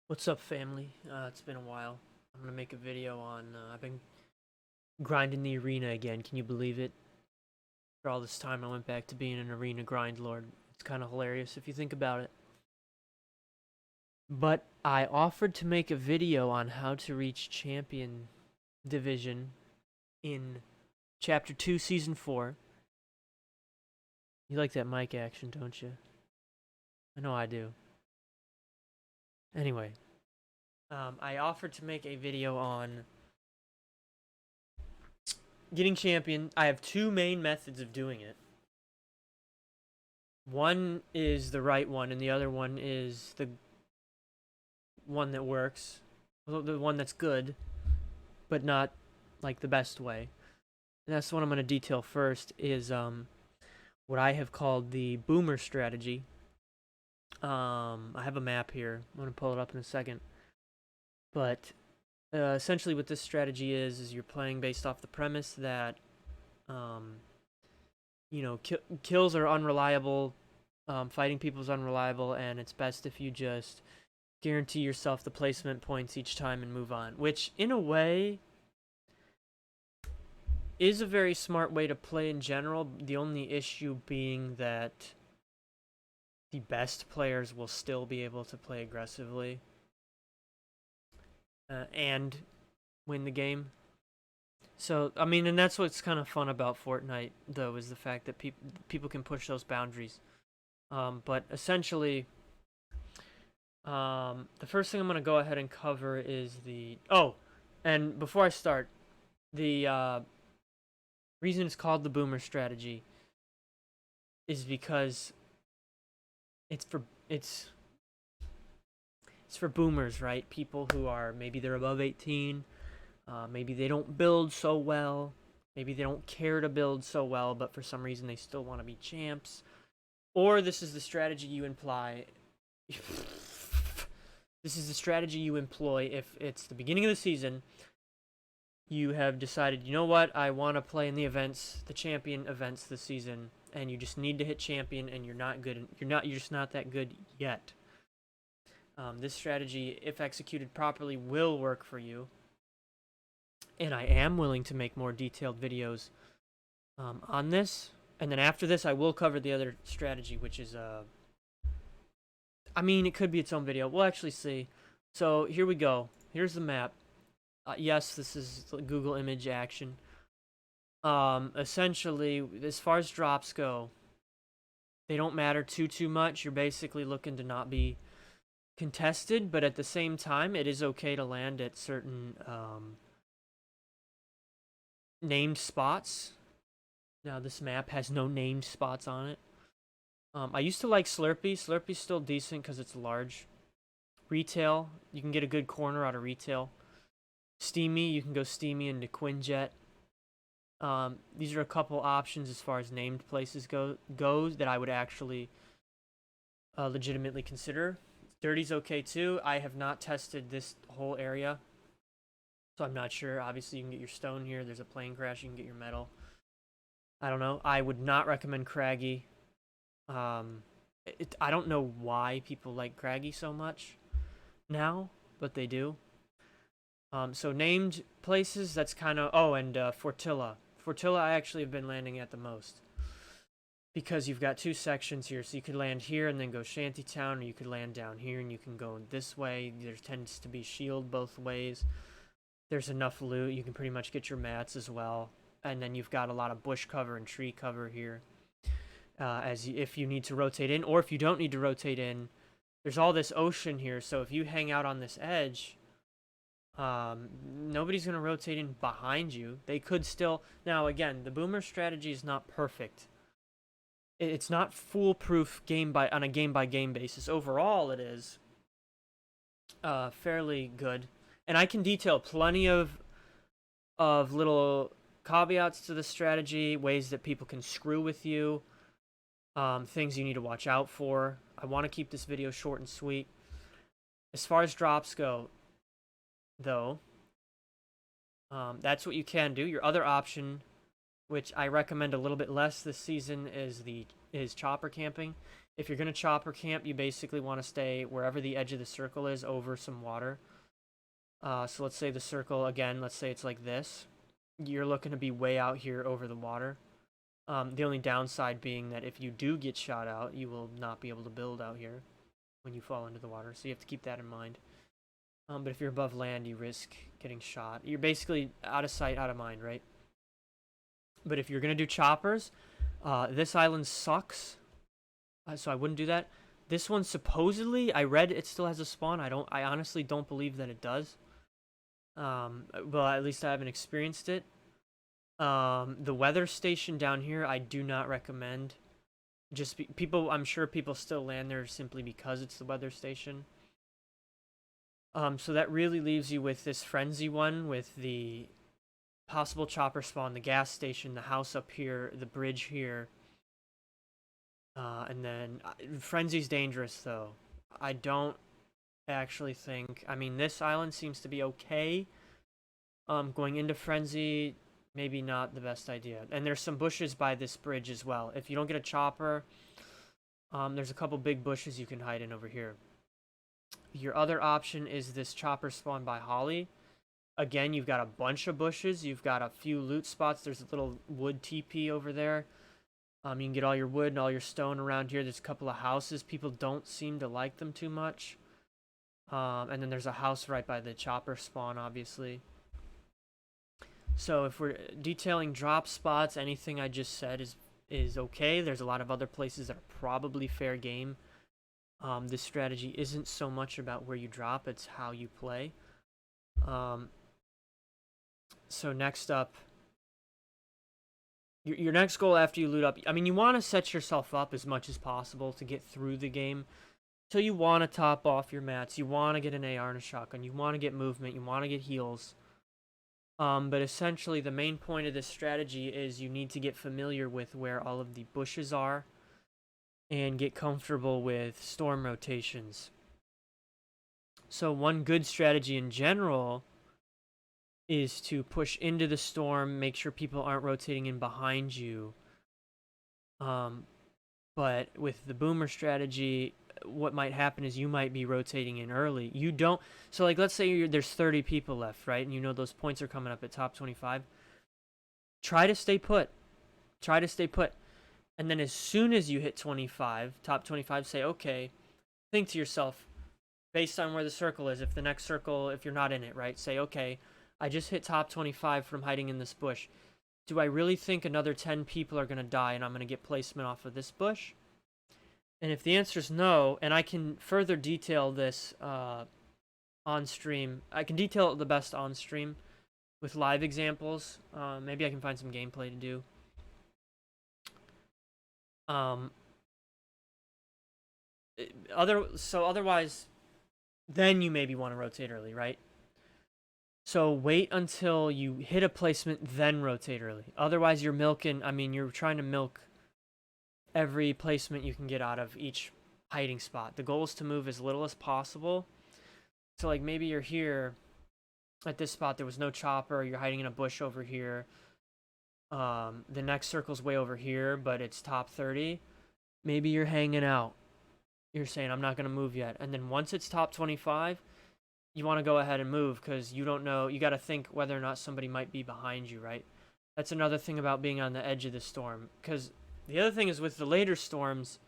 What's up, family? It's been a while. I'm gonna make a video on. I've been grinding the arena again. Can you believe it? For all this time, I went back to being an arena grind lord. It's kind of hilarious if you think about it. But I offered to make a video on how to reach champion division in Chapter 2, Season 4. You like that mic action, don't you? I know I do. Anyway, I offered to make a video on getting champion. I have two main methods of doing it. One is the right one, and the other one is the one that works. The one that's good, but not like the best way. And that's the one I'm going to detail first is what I have called the BOOMER strategy. I have a map here. I'm going to pull it up in a second. But essentially what this strategy is you're playing based off the premise that kills are unreliable, fighting people is unreliable, and it's best if you just guarantee yourself the placement points each time and move on. Which, in a way, is a very smart way to play in general. The only issue being that the best players will still be able to play aggressively and win the game. So, I mean, and that's what's kind of fun about Fortnite, though, is the fact that people can push those boundaries. But essentially, the first thing I'm going to go ahead and cover is the... Oh, and before I start, the reason it's called the Boomer strategy is because it's for boomers, right? People who are, maybe they're above 18, maybe they don't build so well, maybe they don't care to build so well, but for some reason they still want to be champs. Or this is the strategy you imply. This is the strategy you employ if it's the beginning of the season. You have decided, you know what, I want to play in the events, the champion events this season, and you just need to hit champion, and you're not good. You're just not that good yet. This strategy, if executed properly, will work for you. And I am willing to make more detailed videos on this. And then after this, I will cover the other strategy, which is, I mean, it could be its own video. We'll actually see. So here we go. Here's the map. Yes, this is Google image action. Essentially, as far as drops go, they don't matter too much. You're basically looking to not be contested, but at the same time, it is okay to land at certain named spots. Now, this map has no named spots on it. I used to like Slurpee. Slurpee's still decent because it's large. Retail, you can get a good corner out of retail. Steamy, you can go Steamy into Quinjet. These are a couple options as far as named places goes that I would actually legitimately consider. Dirty's okay too. I have not tested this whole area, so I'm not sure. Obviously, you can get your stone here. There's a plane crash. You can get your metal. I don't know. I would not recommend Craggy. I don't know why people like Craggy so much now, but they do. So named places, that's kind of... Oh, and Fortilla. Fortilla I actually have been landing at the most. Because you've got two sections here, so you could land here and then go Shantytown, or you could land down here and you can go this way. There tends to be shield both ways. There's enough loot. You can pretty much get your mats as well. And then you've got a lot of bush cover and tree cover here. If you need to rotate in, or if you don't need to rotate in, there's all this ocean here, so if you hang out on this edge... nobody's going to rotate in behind you. They could still... Now, again, the Boomer strategy is not perfect. It's not foolproof on a game-by-game basis. Overall, it is fairly good. And I can detail plenty of little caveats to the strategy, ways that people can screw with you, things you need to watch out for. I want to keep this video short and sweet. As far as drops go, though, that's what you can do. Your other option, which I recommend a little bit less this season, is chopper camping. If you're gonna chopper camp, you basically want to stay wherever the edge of the circle is, over some water. So let's say the circle again. Let's say it's like this. You're looking to be way out here over the water. The only downside being that if you do get shot out, you will not be able to build out here when you fall into the water. So you have to keep that in mind. But if you're above land, you risk getting shot. You're basically out of sight, out of mind, right? But if you're gonna do choppers, this island sucks. So I wouldn't do that. This one supposedly, I read it still has a spawn. I honestly don't believe that it does. Well, at least I haven't experienced it. The weather station down here, I do not recommend. People, I'm sure people still land there simply because it's the weather station. So that really leaves you with this frenzy one, with the possible chopper spawn, the gas station, the house up here, the bridge here. And then frenzy's dangerous though. I don't actually think. I mean, this island seems to be okay. Going into frenzy, maybe not the best idea. And there's some bushes by this bridge as well. If you don't get a chopper, there's a couple big bushes you can hide in over here. Your other option is this chopper spawn by Holly. Again, you've got a bunch of bushes. You've got a few loot spots. There's a little wood TP over there. You can get all your wood and all your stone around here. There's a couple of houses. People don't seem to like them too much. And then there's a house right by the chopper spawn, obviously. So if we're detailing drop spots, anything I just said is okay. There's a lot of other places that are probably fair game. This strategy isn't so much about where you drop, it's how you play. So next up, your next goal after you loot up, I mean, you want to set yourself up as much as possible to get through the game. So you want to top off your mats, you want to get an AR and a shotgun, you want to get movement, you want to get heals. But essentially the main point of this strategy is you need to get familiar with where all of the bushes are and get comfortable with storm rotations. So one good strategy in general is to push into the storm, make sure people aren't rotating in behind you. But with the boomer strategy, what might happen is you might be rotating in early. You don't. So like, let's say there's 30 people left, right? And you know those points are coming up at top 25. Try to stay put. Try to stay put. And then as soon as you hit 25, top 25, say, okay, think to yourself, based on where the circle is, if the next circle, if you're not in it, right? Say, okay, I just hit top 25 from hiding in this bush. Do I really think another 10 people are going to die and I'm going to get placement off of this bush? And if the answer is no, and I can further detail this on stream, I can detail it the best on stream with live examples. Maybe I can find some gameplay to do. Otherwise, then you maybe want to rotate early, right? So wait until you hit a placement, then rotate early. Otherwise, you're milking. I mean, you're trying to milk every placement you can get out of each hiding spot. The goal is to move as little as possible. So like maybe you're here at this spot, there was no chopper, you're hiding in a bush over here. The next circle's way over here, but it's top 30. Maybe you're hanging out. You're saying, I'm not going to move yet. And then once it's top 25, you want to go ahead and move because you don't know. You got to think whether or not somebody might be behind you, right? That's another thing about being on the edge of the storm. Because the other thing is with the later storms,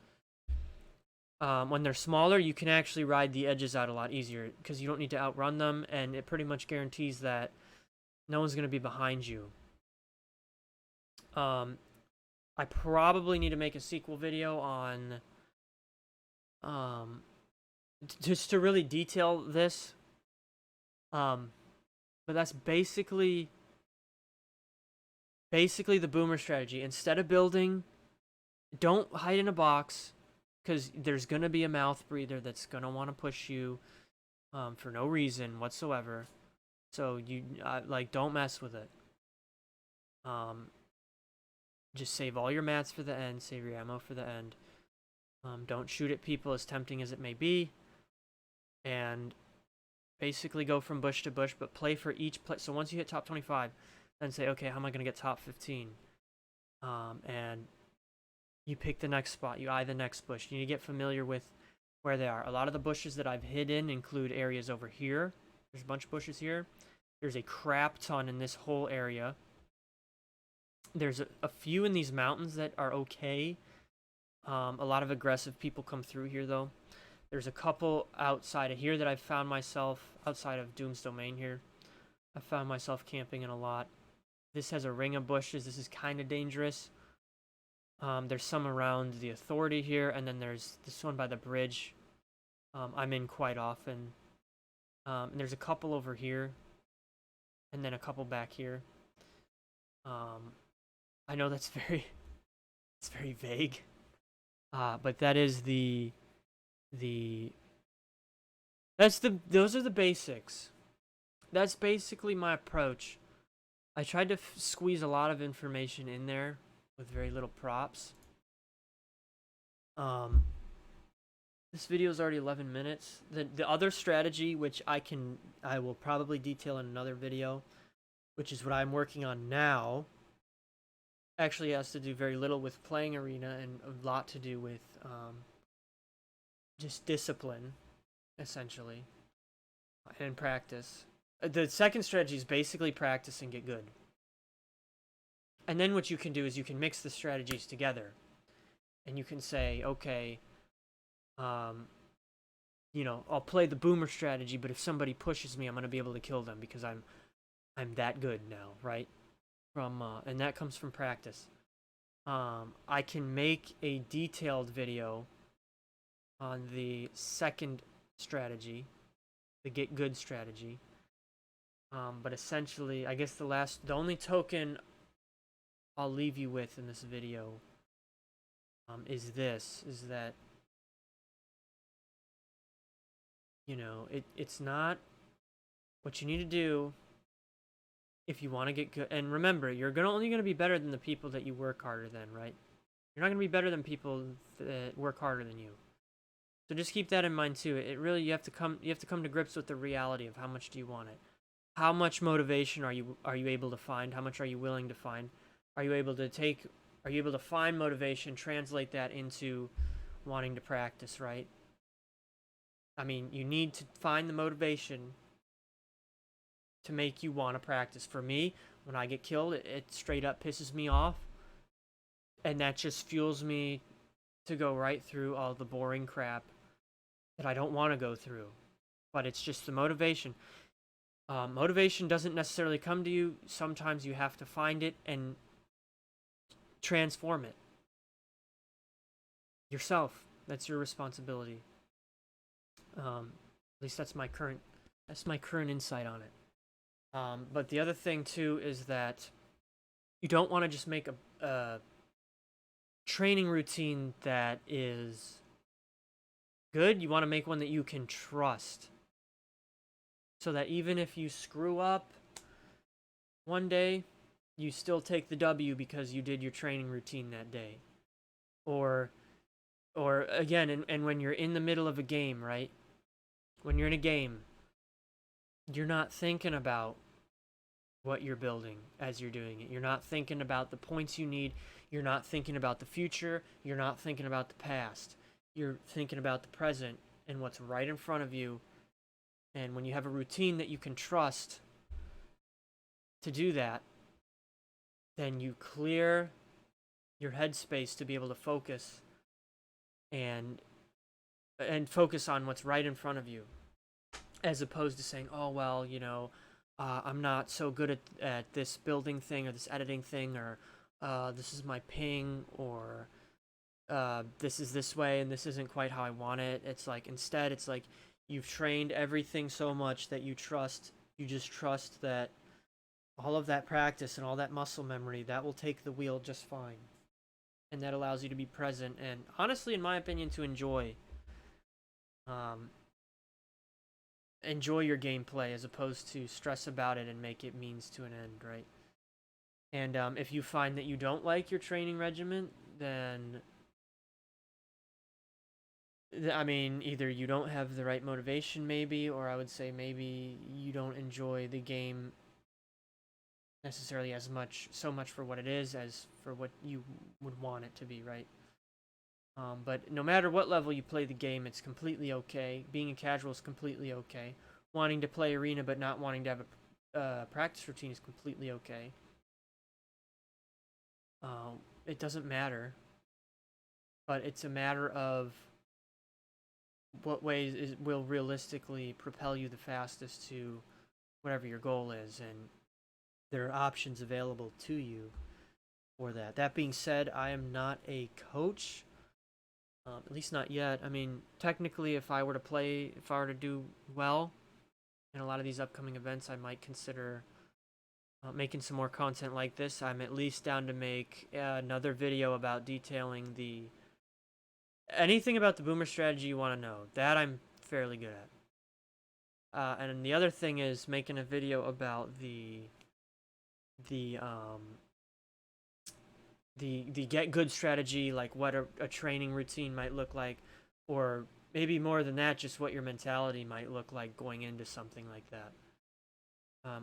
when they're smaller, you can actually ride the edges out a lot easier because you don't need to outrun them, and it pretty much guarantees that no one's going to be behind you. I probably need to make a sequel video on just to really detail this. But that's basically the boomer strategy. Instead of building, don't hide in a box because there's gonna be a mouth breather that's gonna want to push you for no reason whatsoever. So you like, don't mess with it. Just save all your mats for the end. Save your ammo for the end. Don't shoot at people, as tempting as it may be. And basically go from bush to bush, but play for each place. So once you hit top 25, then say, okay, how am I going to get top 15? And you pick the next spot, you eye the next bush. You need to get familiar with where they are. A lot of the bushes that I've hidden include areas over here. There's a bunch of bushes here. There's a crap ton in this whole area. There's a few in these mountains that are okay. A lot of aggressive people come through here, though. There's a couple outside of here that I've found myself, outside of Doom's Domain here. I found myself camping in a lot. This has a ring of bushes. This is kind of dangerous. There's some around the Authority here, and then there's this one by the bridge. I'm in quite often. And there's a couple over here, and then a couple back here. I know that's it's very vague. But that is those are the basics. That's basically my approach. I tried to squeeze a lot of information in there with very little props. This video is already 11 minutes. The other strategy, which I will probably detail in another video, which is what I'm working on now, actually has to do very little with playing Arena and a lot to do with just discipline, essentially, and practice. The second strategy is basically practice and get good. And then what you can do is you can mix the strategies together. And you can say, okay, you know, I'll play the boomer strategy, but if somebody pushes me, I'm going to be able to kill them because I'm that good now, right? And that comes from practice. I can make a detailed video on the second strategy, the get good strategy. But essentially, I guess the only token I'll leave you with in this video is that, you know, it's not what you need to do if you want to get good. And remember, you're only going to be better than the people that you work harder than, right? You're not going to be better than people that work harder than you. So just keep that in mind too. It really, you have to come to grips with the reality of how much do you want it. How much motivation are you able to find? How much are you willing to find? Are you able to find motivation, translate that into wanting to practice, right? I mean, you need to find the motivation to make you want to practice. For me, when I get killed, it straight up pisses me off. And that just fuels me to go right through all the boring crap that I don't want to go through. But it's just the motivation. Motivation doesn't necessarily come to you. Sometimes you have to find it and transform it yourself. That's your responsibility. At least that's my current insight on it. But the other thing too is that you don't want to just make a training routine that is good. You want to make one that you can trust, so that even if you screw up one day, you still take the W because you did your training routine that day. Or again, and when you're in the middle of a game, right? When you're in a game, you're not thinking about what you're building as you're doing it. You're not thinking about the points you need. You're not thinking about the future. You're not thinking about the past. You're thinking about the present and what's right in front of you. And when you have a routine that you can trust to do that, then you clear your headspace to be able to focus and focus on what's right in front of you, as opposed to saying, oh, well, you know, I'm not so good at this building thing or this editing thing, or this is my ping, or this is this way and this isn't quite how I want it. It's like, instead, it's like you've trained everything so much that you just trust that all of that practice and all that muscle memory, that will take the wheel just fine. And that allows you to be present and, honestly, in my opinion, to enjoy your gameplay, as opposed to stress about it and make it means to an end, right? And if you find that you don't like your training regimen, then I mean, either you don't have the right motivation, maybe, or I would say maybe you don't enjoy the game necessarily so much for what it is as for what you would want it to be, right? But no matter what level you play the game, it's completely okay. Being a casual is completely okay. Wanting to play arena but not wanting to have a practice routine is completely okay. It doesn't matter, but it's a matter of what ways will realistically propel you the fastest to whatever your goal is, and there are options available to you for that. That being said, I am not a coach, at least not yet. I mean, technically, if I were to do well in a lot of these upcoming events, I might consider making some more content like this. I'm at least down to make another video about detailing anything about the boomer strategy you want to know. That I'm fairly good at. And the other thing is making a video about the get good strategy, like what a training routine might look like, or maybe more than that, just what your mentality might look like going into something like that.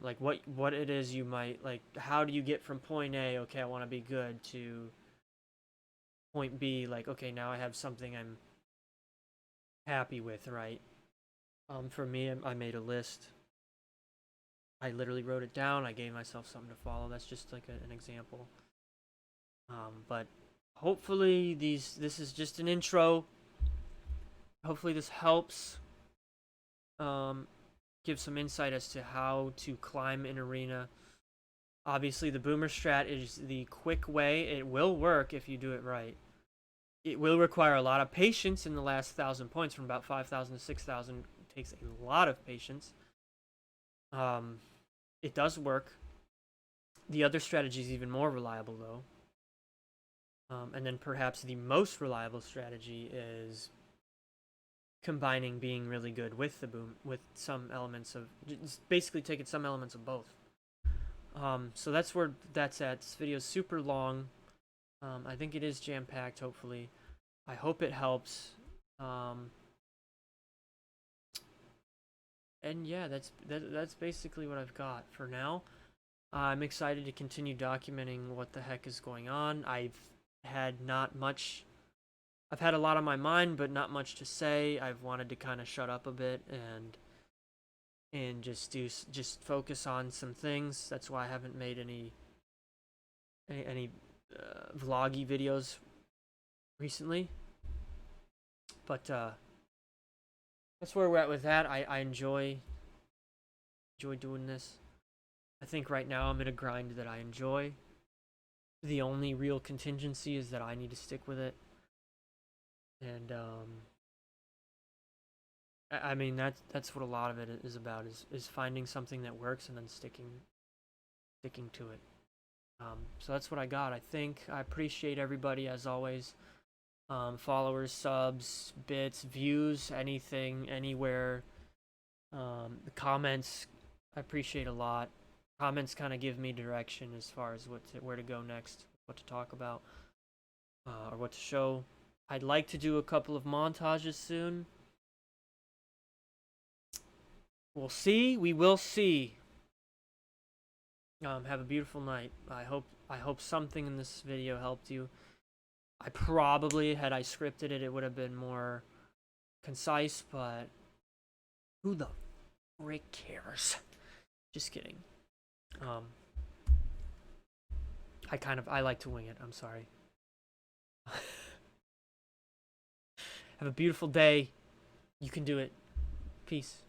Like what it is you might like. How do you get from point A? Okay, I want to be good to point B. Like, okay, now I have something I'm happy with, right? For me, I made a list. I literally wrote it down. I gave myself something to follow. That's just like an example. But hopefully this is just an intro. Hopefully this helps. Give some insight as to how to climb an arena. Obviously, the boomer strat is the quick way. It will work if you do it right. It will require a lot of patience in the last 1,000 points, from about 5,000 to 6,000. It takes a lot of patience. It does work. The other strategy is even more reliable, though. And then perhaps the most reliable strategy is combining being really good with the boom, with some elements of, just basically taking some elements of both. So that's where that's at. This video is super long. I think it is jam-packed, hopefully. I hope it helps. And yeah, that's basically what I've got for now. I'm excited to continue documenting what the heck is going on. I've had a lot on my mind, but not much to say. I've wanted to kind of shut up a bit and just focus on some things. That's why I haven't made any vloggy videos recently. But that's where we're at with that. I enjoy doing this. I think right now I'm in a grind that I enjoy. The only real contingency is that I need to stick with it. And I mean that's what a lot of it is about, is finding something that works and then sticking to it. So that's what I got. I think I appreciate everybody as always. Followers, subs, bits, views, anything, anywhere. The comments, I appreciate a lot. Comments kind of give me direction as far as where to go next, what to talk about, or what to show. I'd like to do a couple of montages soon. We'll see. We will see. Have a beautiful night. I hope something in this video helped you. I probably, had I scripted it, it would have been more concise, but who the frick cares? Just kidding. I like to wing it. I'm sorry. Have a beautiful day. You can do it. Peace.